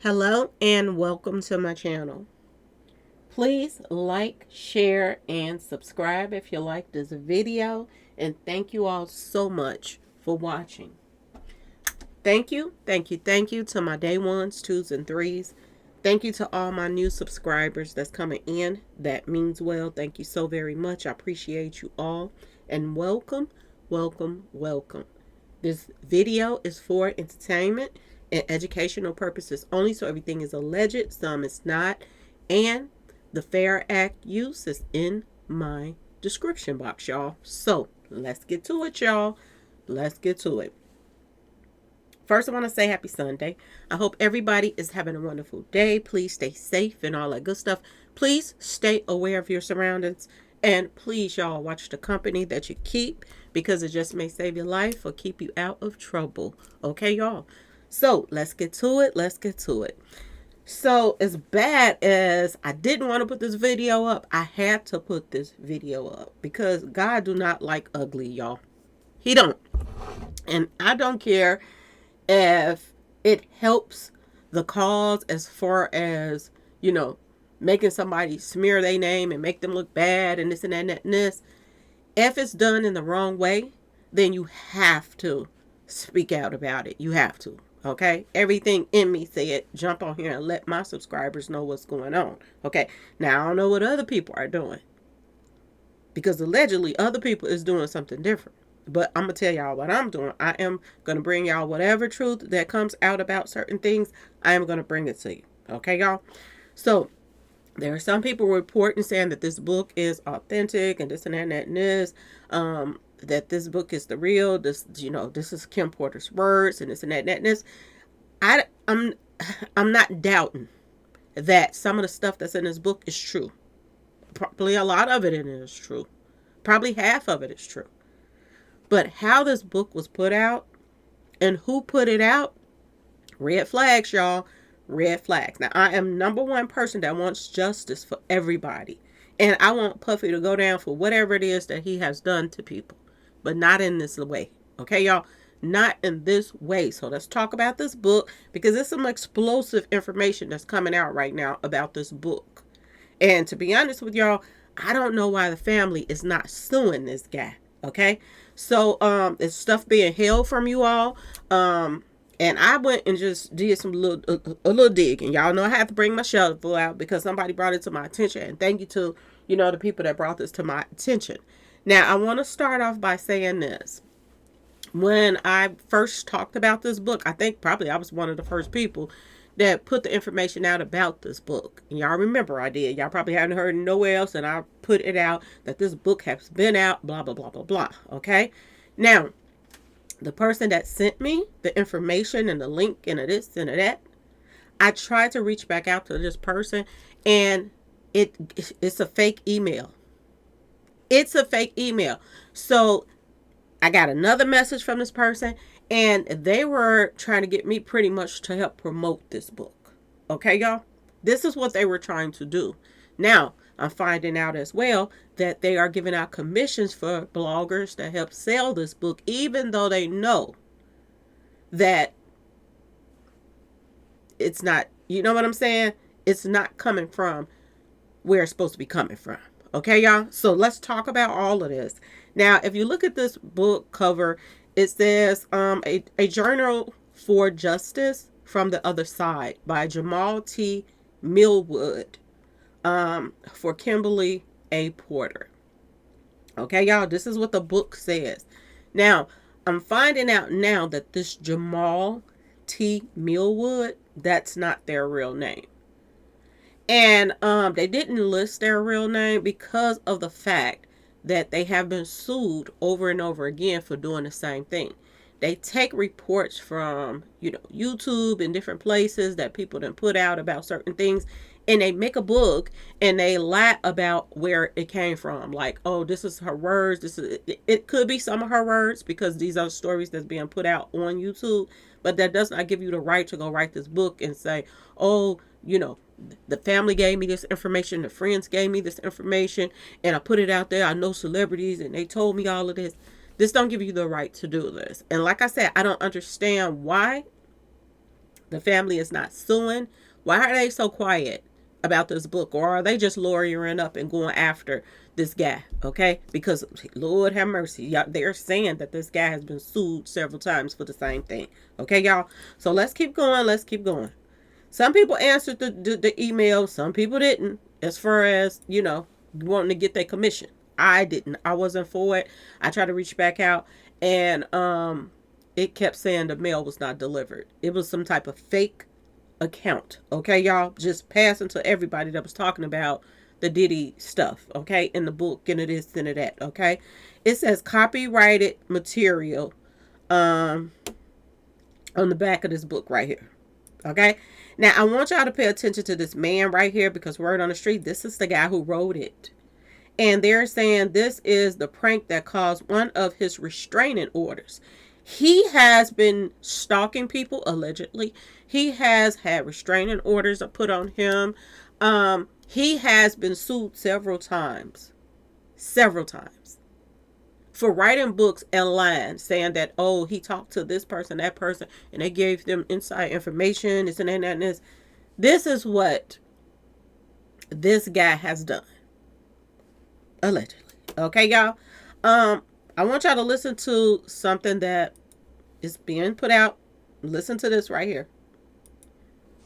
Hello and welcome to my channel. Please like, share, and subscribe if you like this video. And thank you all so much for watching. Thank you to my day ones, twos, and threes. Thank you to all my new subscribers that's coming in. That means well. Thank you so very much. I appreciate you all. And welcome, welcome, welcome. This video is for entertainment and educational purposes only, so everything is alleged, some is not, and the Fair Act use is in my description box, y'all. So let's get to it, y'all. Let's get to it. First, I want to say happy Sunday. I hope everybody is having a wonderful day. Please stay safe and all that good stuff. Please stay aware of your surroundings. And please, y'all, watch the company that you keep, because it just may save your life or keep you out of trouble. Okay, y'all? So let's get to it. Let's get to it. So as bad as I didn't want to put this video up, I had to put this video up because God do not like ugly, y'all. He don't. And I don't care if it helps the cause as far as, making somebody smear their name and make them look bad and this and that and that and this. If it's done in the wrong way, then you have to speak out about it. You have to. Okay? Everything in me said, jump on here and let my subscribers know what's going on. Okay? Now, I don't know what other people are doing, because allegedly other people is doing something different. But I'm going to tell y'all what I'm doing. I am going to bring y'all whatever truth that comes out about certain things. I am going to bring it to you. Okay, y'all? So, there are some people reporting saying that this book is authentic and this and that and that and this. That this book is the real. This, this is Kim Porter's words and this and that and that and this. I'm not doubting that some of the stuff that's in this book is true. Probably a lot of it in it is true. Probably half of it is true. But how this book was put out and who put it out, red flags, y'all. Red flags. Now, I am number one person that wants justice for everybody. And I want Puffy to go down for whatever it is that he has done to people. But not in this way. Okay, y'all? Not in this way. So let's talk about this book, because there's some explosive information that's coming out right now about this book. And to be honest with y'all, I don't know why the family is not suing this guy. Okay? So, it's stuff being held from you all. And I went and just did a little digging. Y'all know I have to bring my shovel out because somebody brought it to my attention. And thank you to, the people that brought this to my attention. Now, I want to start off by saying this. When I first talked about this book, I think probably I was one of the first people that put the information out about this book. And y'all remember I did. Y'all probably haven't heard nowhere else. And I put it out that this book has been out, blah, blah, blah, blah, blah. Okay? Now, the person that sent me the information and the link and this and that, I tried to reach back out to this person, and it's a fake email. It's a fake email. So I got another message from this person, and they were trying to get me pretty much to help promote this book. Okay, y'all? This is what they were trying to do. Now, I'm finding out as well that they are giving out commissions for bloggers that help sell this book, even though they know that it's not, you know what I'm saying? It's not coming from where it's supposed to be coming from. Okay, y'all? So let's talk about all of this. Now, if you look at this book cover, it says a Journal for Justice from the Other Side by Jamal T. Millwood. For Kimberly A. Porter. Okay, y'all, this is what the book says. Now, I'm finding out now that this Jamal T. Millwood, that's not their real name. And they didn't list their real name because of the fact that they have been sued over and over again for doing the same thing. They take reports from, YouTube and different places that people done put out about certain things, and they make a book and they lie about where it came from. Like, oh, this is her words. It could be some of her words, because these are stories that's being put out on YouTube, but that does not give you the right to go write this book and say, oh, the family gave me this information, the friends gave me this information, and I put it out there. I know celebrities and they told me all of this. This don't give you the right to do this. And like I said, I don't understand why The family is not suing. Why are they so quiet about this book? Or are they just lawyering up and going after this guy? Okay? Because, Lord have mercy, y'all, they're saying that this guy has been sued several times for the same thing. Okay, y'all? So let's keep going. Let's keep going. Some people answered the email, some people didn't, as far as, wanting to get their commission. I didn't. I wasn't for it. I tried to reach back out, and it kept saying the mail was not delivered. It was some type of fake account. Okay, y'all? Just passing to everybody that was talking about the Diddy stuff, okay, in the book and it is and that, okay? It says copyrighted material on the back of this book right here. Okay. Now I want y'all to pay attention to this man right here, because word on the street, this is the guy who wrote it. And they're saying this is the prank that caused one of his restraining orders. He has been stalking people, allegedly. He has had restraining orders put on him. He has been sued several times. Several times. For writing books and lying, saying that, oh, he talked to this person, that person, and they gave them inside information, this and that and this. This is what this guy has done. Allegedly. Okay, y'all? I want y'all to listen to something that is being put out. Listen to this right here.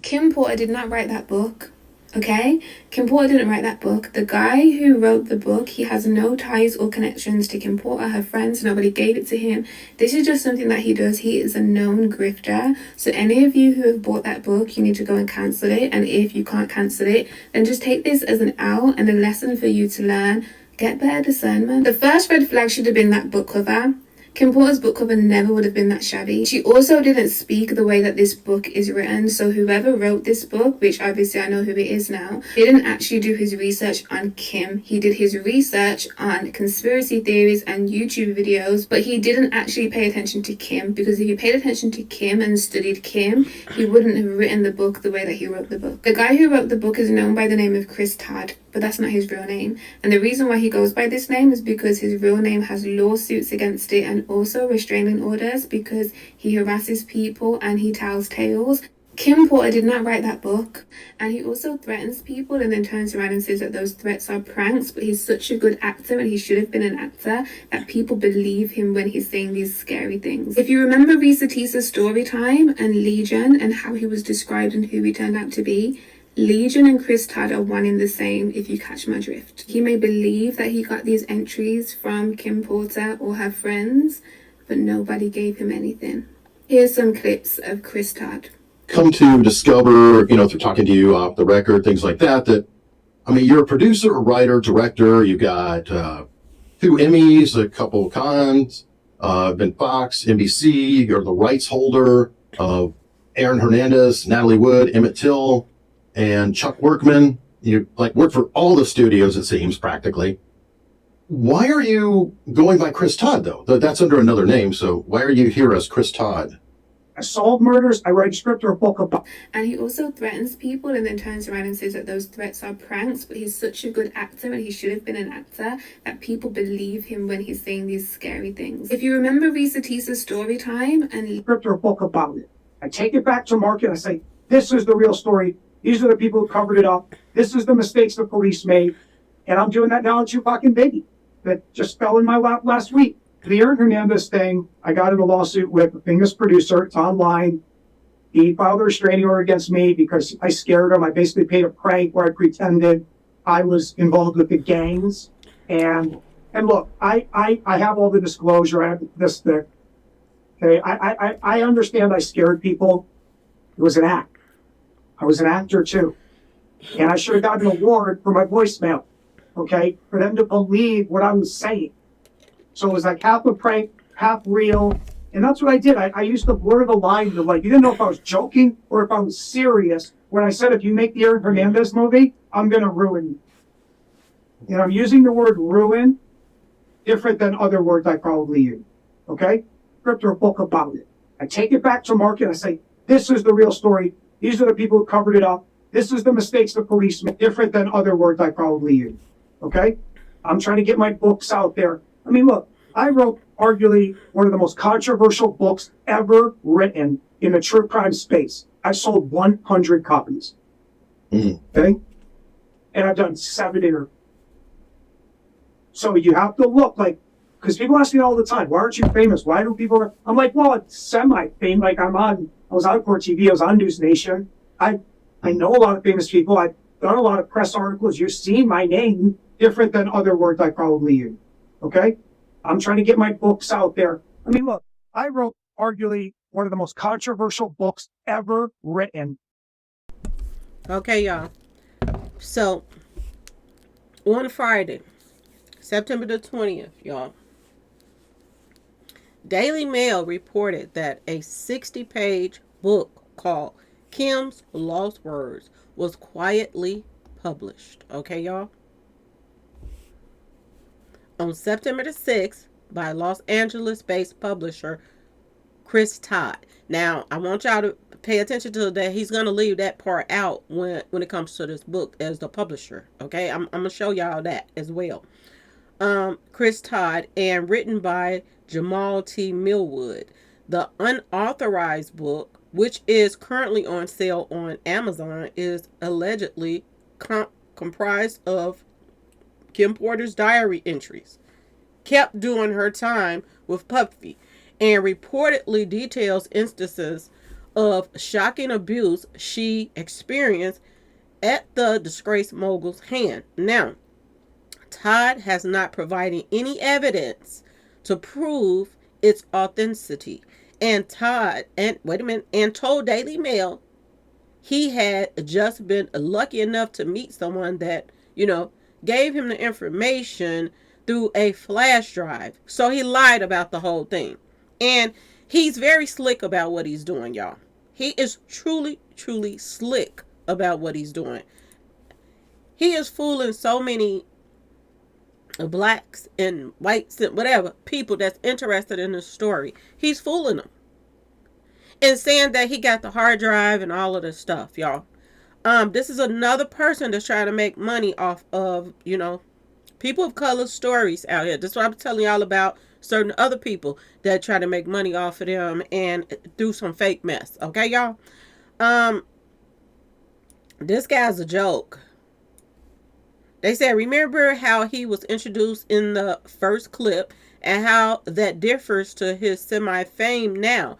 Kim Porter did not write that book. Okay? Kim Porter didn't write that book. The guy who wrote the book, he has no ties or connections to Kim Porter, her friends. Nobody gave it to him. This is just something that he does. He is a known grifter. So any of you who have bought that book, you need to go and cancel it. And if you can't cancel it, then just take this as an out and a lesson for you to learn. Get better discernment. The first red flag should have been that book cover. Kim Porter's book cover never would have been that shabby. She also didn't speak the way that this book is written, so whoever wrote this book, which obviously I know who it is now, didn't actually do his research on Kim. He did his research on conspiracy theories and YouTube videos, but he didn't actually pay attention to Kim, because if he paid attention to Kim and studied Kim, he wouldn't have written the book the way that he wrote the book. The guy who wrote the book is known by the name of Chris Todd, but that's not his real name. And the reason why he goes by this name is because his real name has lawsuits against it and also restraining orders because he harasses people and he tells tales. Kim Porter did not write that book, and he also threatens people and then turns around and says that those threats are pranks, but he's such a good actor and he should have been an actor that people believe him when he's saying these scary things. If you remember Risa Tisa's story time and Legion and how he was described and who he turned out to be, Legion and Chris Todd are one in the same, if you catch my drift. He may believe that he got these entries from Kim Porter or her friends, but nobody gave him anything. Here's some clips of Chris Todd. Come to discover, through talking to you off the record, things like that, you're a producer, a writer, director, you got 2 Emmys, a couple of Cons, been Fox, NBC, you're the rights holder of Aaron Hernandez, Natalie Wood, Emmett Till, and Chuck Workman. You work for all the studios, it seems, practically. Why are you going by Chris Todd, though? That's under another name, so why are you here as Chris Todd? I solve murders, I write a script or a book about. And he also threatens people and then turns around and says that those threats are pranks, but he's such a good actor and he should have been an actor that people believe him when he's saying these scary things. If you remember Risa Tisa's story time and script or a book about it, I take it back to market, I say, this is the real story. These are the people who covered it up. This is the mistakes the police made. And I'm doing that now on Tupac and Biggie that just fell in my lap last week. The Aaron Hernandez thing, I got in a lawsuit with a famous producer. It's online. He filed a restraining order against me because I scared him. I basically paid a prank where I pretended I was involved with the gangs. And look, I have all the disclosure. I have this thing. Okay, I understand I scared people. It was an act. I was an actor too. And I should have gotten an award for my voicemail. Okay, for them to believe what I was saying. So it was like half a prank, half real. And that's what I did. I used to blur the line to you didn't know if I was joking or if I was serious when I said, if you make the Aaron Hernandez movie, I'm going to ruin you. And I'm using the word ruin different than other words I probably use. Okay? Script or a book about it. I take it back to market. I say, this is the real story. These are the people who covered it up. This is the mistakes the police made, different than other words I probably use. Okay? I'm trying to get my books out there. Look, I wrote arguably one of the most controversial books ever written in the true crime space. I sold 100 copies. Okay? And I've done 7 interviews. So you have to look like, because people ask me all the time, why aren't you famous? Why do people? I'm like, well, it's semi-fame. Like I was on Court TV, I was on News Nation. I know a lot of famous people. I've done a lot of press articles. You've seen my name, different than other words I probably use. Okay? I'm trying to get my books out there. I mean, look, I wrote arguably one of the most controversial books ever written. Okay, y'all. So, on Friday, September the 20th, y'all, Daily Mail reported that a 60-page book called Kim's Lost Words was quietly published. Okay, y'all? On September the 6th, by Los Angeles-based publisher Chris Todd. Now, I want y'all to pay attention to that. He's going to leave that part out when it comes to this book as the publisher. Okay, I'm going to show y'all that as well. Chris Todd, and written by Jamal T. Millwood. The unauthorized book, which is currently on sale on Amazon, is allegedly comprised of Kim Porter's diary entries kept during her time with Puffy, and reportedly details instances of shocking abuse she experienced at the disgraced mogul's hand. Now, Todd has not provided any evidence to prove its authenticity, and told Daily Mail he had just been lucky enough to meet someone that, gave him the information through a flash drive. So he lied about the whole thing. And he's very slick about what he's doing, y'all. He is truly, truly slick about what he's doing. He is fooling so many blacks and whites and whatever people that's interested in this story. He's fooling them and saying that he got the hard drive and all of this stuff, y'all. This is another person that's trying to make money off of, people of color stories out here. That's what I'm telling y'all about certain other people that try to make money off of them and do some fake mess. Okay, y'all? This guy's a joke. They said, remember how he was introduced in the first clip and how that differs to his semi-fame now.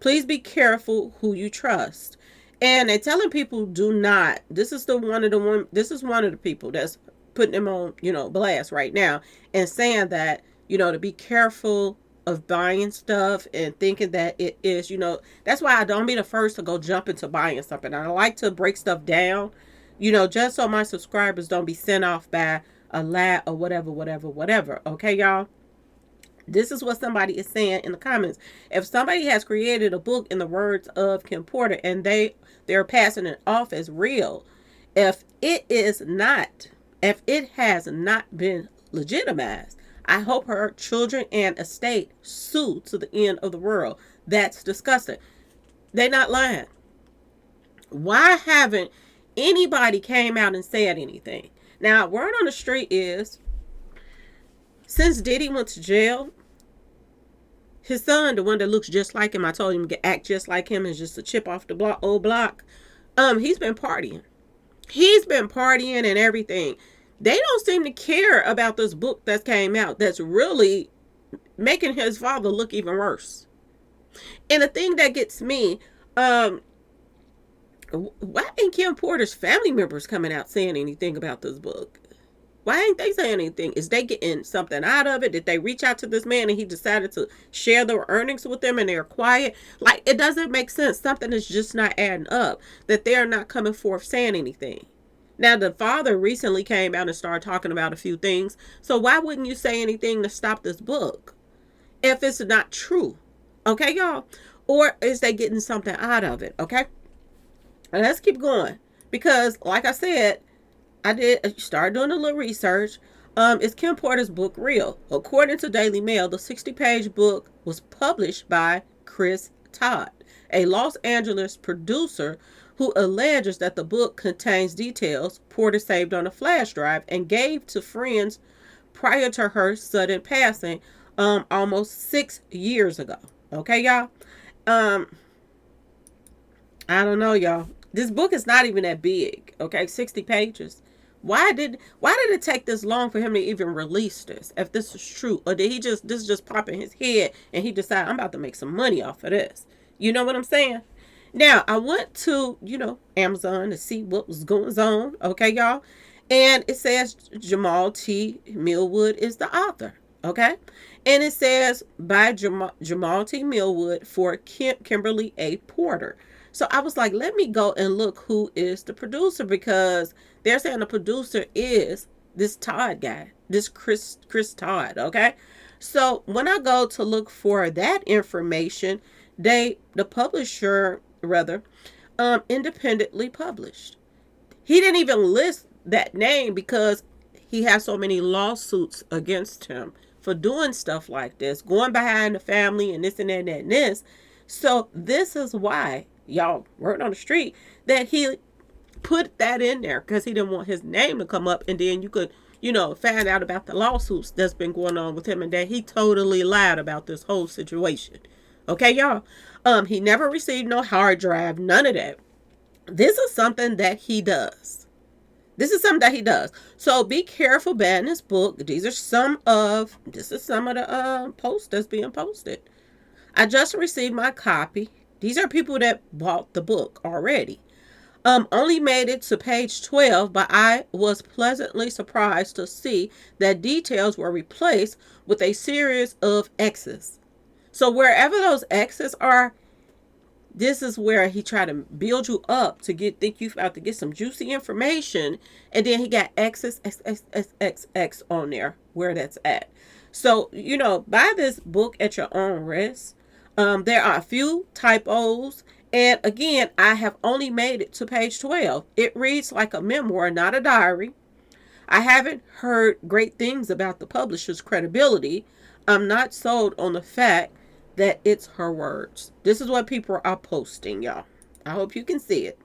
Please be careful who you trust. And they're telling people do not. This is one of the people that's putting him on, blast right now and saying that, to be careful of buying stuff and thinking that it is, that's why I don't be the first to go jump into buying something. I like to break stuff down, just so my subscribers don't be sent off by a lie or whatever. Okay, y'all? This is what somebody is saying in the comments. If somebody has created a book in the words of Kim Porter and they're passing it off as real, if it has not been legitimized, I hope her children and estate sue to the end of the world. That's disgusting. They're not lying. Why haven't anybody came out and said anything? Now, word on the street is, since Diddy went to jail, his son, the one that looks just like him, I told him to act just like him, is just a chip off the old block. He's been partying. He's been partying and everything. They don't seem to care about this book that came out that's really making his father look even worse. And the thing that gets me, why ain't Kim Porter's family members coming out saying anything about this book? Why ain't they saying anything? Is they getting something out of it? Did they reach out to this man and he decided to share their earnings with them and they're quiet? Like, it doesn't make sense. Something is just not adding up, that they're not coming forth saying anything. Now, the father recently came out and started talking about a few things. So why wouldn't you say anything to stop this book if it's not true? Okay, y'all? Or is they getting something out of it? Okay? And let's keep going. Because, like I said, I started doing a little research. Is Kim Porter's book real? According to Daily Mail, the 60-page book was published by Chris Todd, a Los Angeles producer who alleges that the book contains details Porter saved on a flash drive and gave to friends prior to her sudden passing almost 6 years ago. Okay, y'all? I don't know, y'all. This book is not even that big. Okay, 60 pages. Why did it take this long for him to even release this? If this is true, or did he just this just pop in his head and he decided I'm about to make some money off of this? You know what I'm saying? Now I went to Amazon to see what was going on. Okay, y'all, and it says Jamal T. Millwood is the author. Okay, and it says by Jamal T. Millwood for Kimberly A. Porter. So I was like, let me go and look who is the producer, because they're saying the producer is this Todd guy, this Chris Todd. Okay, so when I go to look for that information, the publisher rather independently published. He didn't even list that name because he has so many lawsuits against him for doing stuff like this, going behind the family and this and that and this. So this is why, y'all, word on the street, that he put that in there, because he didn't want his name to come up, and then you could, find out about the lawsuits that's been going on with him, and that he totally lied about this whole situation. Okay, y'all. He never received no hard drive, none of that. This is something that he does. So be careful banning this book. This is some of the posts that's being posted. I just received my copy. These are people that bought the book already. Only made it to page 12, but I was pleasantly surprised to see that details were replaced with a series of X's. So wherever those X's are, this is where he tried to build you up to think you about to get some juicy information, and then he got X's, X, X, X, X, X on there where that's at. So, buy this book at your own risk. There are a few typos, and again, I have only made it to page 12. It reads like a memoir, not a diary. I haven't heard great things about the publisher's credibility. I'm not sold on the fact that it's her words. This is what people are posting, y'all. I hope you can see it.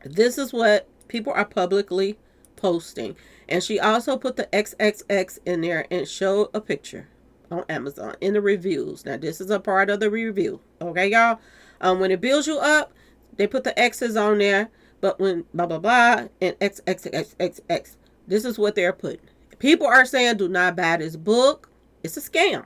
This is what people are publicly posting. And she also put the XXX in there and showed a picture on Amazon in the reviews. Now, this is a part of the review. Okay, y'all? When it builds you up, they put the X's on there. But when blah, blah, blah, and XXXXX, this is what they're putting. People are saying, do not buy this book. It's a scam.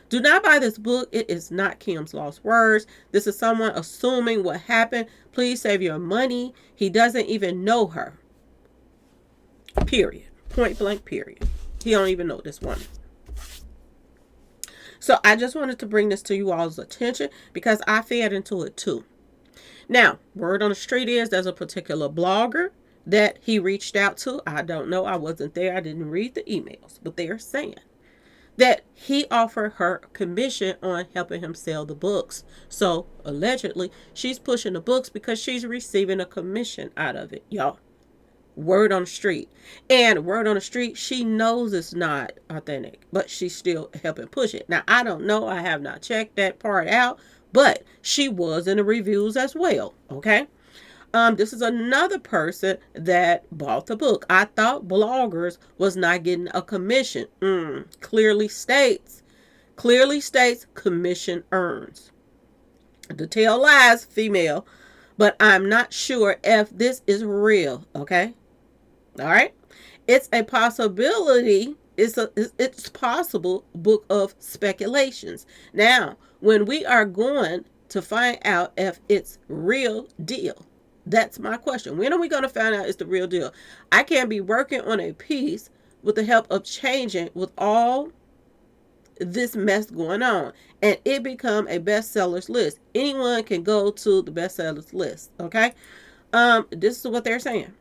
Do not buy this book. It is not Kim's lost words. This is someone assuming what happened. Please save your money. He doesn't even know her. Period. Point blank, period. He don't even know this woman. So I just wanted to bring this to you all's attention because I fed into it too. Now, word on the street is there's a particular blogger that he reached out to. I don't know. I wasn't there. I didn't read the emails, but they are saying that he offered her commission on helping him sell the books. So allegedly, she's pushing the books because she's receiving a commission out of it, y'all. Word on the street. And word on the street, she knows it's not authentic, but she's still helping push it. Now, I don't know. I have not checked that part out, but she was in the reviews as well. Okay. This is another person that bought the book. I thought bloggers was not getting a commission. Clearly states commission earns. To tell lies, female, but I'm not sure if this is real. Okay, all right. It's a possibility. It's possible book of speculations. Now, when we are going to find out if it's real deal. That's my question. When are we going to find out it's the real deal? I can't be working on a piece with the help of changing with all this mess going on and it become a bestsellers list. Anyone can go to the bestsellers list. Okay. This is what they're saying.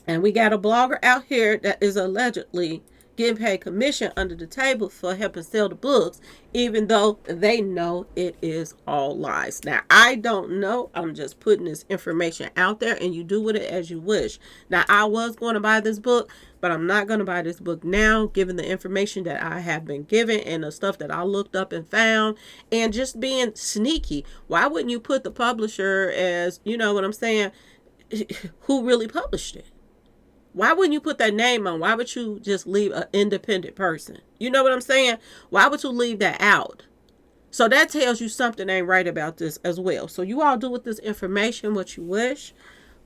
And we got a blogger out here that is allegedly getting paid commission under the table for helping sell the books, even though they know it is all lies. Now, I don't know. I'm just putting this information out there and you do with it as you wish. Now, I was going to buy this book, but I'm not going to buy this book now, given the information that I have been given and the stuff that I looked up and found, and just being sneaky. Why wouldn't you put the publisher as, you know what I'm saying, who really published it? Why wouldn't you put that name on? Why would you just leave an independent person? You know what I'm saying? Why would you leave that out? So that tells you something ain't right about this as well. So you all do with this information what you wish.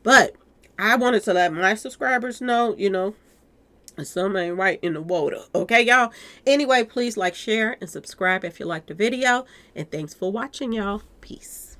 But I wanted to let my subscribers know, something ain't right in the water. Okay, y'all? Anyway, please like, share, and subscribe if you liked the video. And thanks for watching, y'all. Peace.